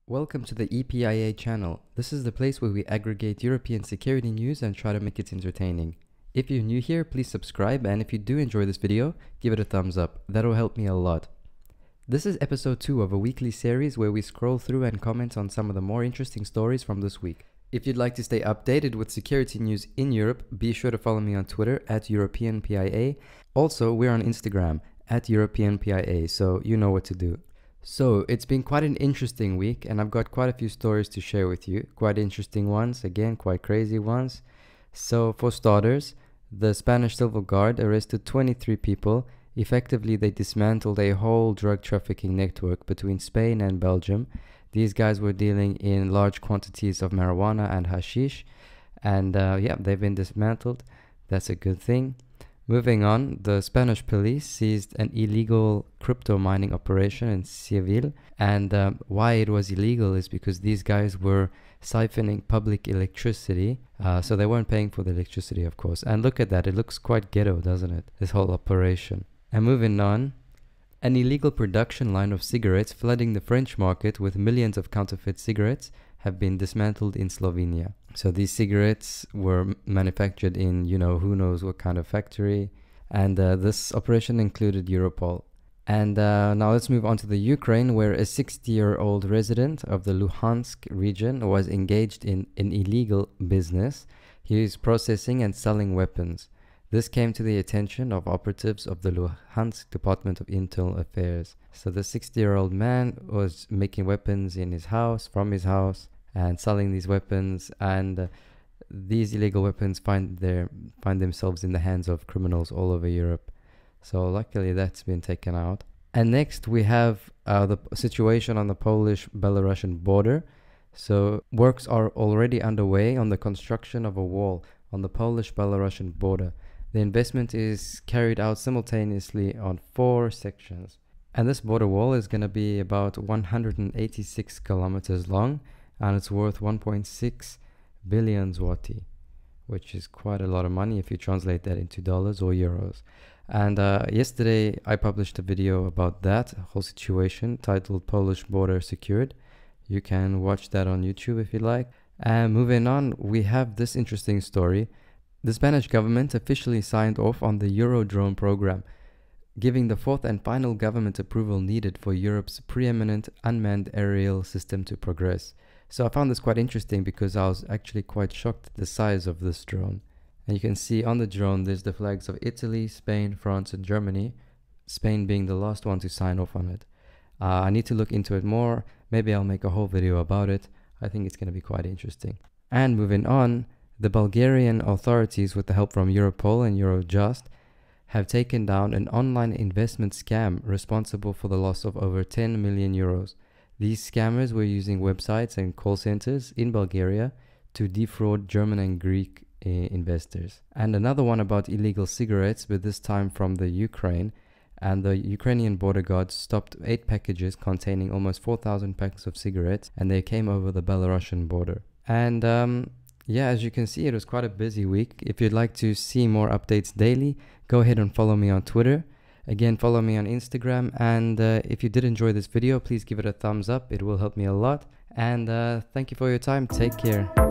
Welcome to the EPIA channel. This is the place where we aggregate European security news and try to make it entertaining. If you're new here, please subscribe, and if you do enjoy this video, give it a thumbs up. That'll help me a lot. This is episode 2 of a weekly series where we scroll through and comment on some of the more interesting stories from this week. If you'd like to stay updated with security news in Europe, be sure to follow me on Twitter at EuropeanPIA. Also, we're on Instagram at EuropeanPIA, so you know what to do. So, it's been quite an interesting week, and I've got quite a few stories to share with you. Quite interesting ones, again, quite crazy ones. So, for starters, the Spanish Civil Guard arrested 23 people. Effectively, they dismantled a whole drug trafficking network between Spain and Belgium. These guys were dealing in large quantities of marijuana and hashish, and they've been dismantled. That's a good thing. Moving on, the Spanish police seized an illegal crypto mining operation in Seville, and why it was illegal is because these guys were siphoning public electricity, so they weren't paying for the electricity, of course. And look at that, it looks quite ghetto, doesn't it, this whole operation. And moving on, an illegal production line of cigarettes flooding the French market with millions of counterfeit cigarettes have been dismantled in Slovenia. So these cigarettes were manufactured in, who knows what kind of factory. And this operation included Europol. And now let's move on to the Ukraine, where a 60-year-old resident of the Luhansk region was engaged in an illegal business. He is processing and selling weapons. This came to the attention of operatives of the Luhansk Department of Internal Affairs. So the 60-year-old man was making weapons in his house, from his house, and selling these weapons, and these illegal weapons find themselves in the hands of criminals all over Europe. So luckily that's been taken out. And next we have the situation on the Polish-Belarusian border. So works are already underway on the construction of a wall on the Polish-Belarusian border. The investment is carried out simultaneously on 4 sections. And this border wall is going to be about 186 kilometers long, and it's worth 1.6 billion zloty, which is quite a lot of money if you translate that into dollars or euros. And yesterday I published a video about that whole situation titled Polish Border Secured. You can watch that on YouTube if you like. And moving on, we have this interesting story. The Spanish government officially signed off on the Eurodrone program, giving the 4th and final government approval needed for Europe's preeminent unmanned aerial system to progress. So I found this quite interesting because I was actually quite shocked at the size of this drone. And you can see on the drone there's the flags of Italy, Spain, France and Germany, Spain being the last one to sign off on it. I need to look into it more. Maybe I'll make a whole video about it. I think it's going to be quite interesting. And moving on, the Bulgarian authorities, with the help from Europol and Eurojust, have taken down an online investment scam responsible for the loss of over 10 million euros. These scammers were using websites and call centers in Bulgaria to defraud German and Greek investors. And another one about illegal cigarettes, but this time from the Ukraine. And the Ukrainian border guards stopped 8 packages containing almost 4,000 packs of cigarettes, and they came over the Belarusian border. And as you can see, it was quite a busy week. If you'd like to see more updates daily, go ahead and follow me on Twitter. Again, follow me on Instagram, and if you did enjoy this video, please give it a thumbs up. It will help me a lot. And thank you for your time. Take care.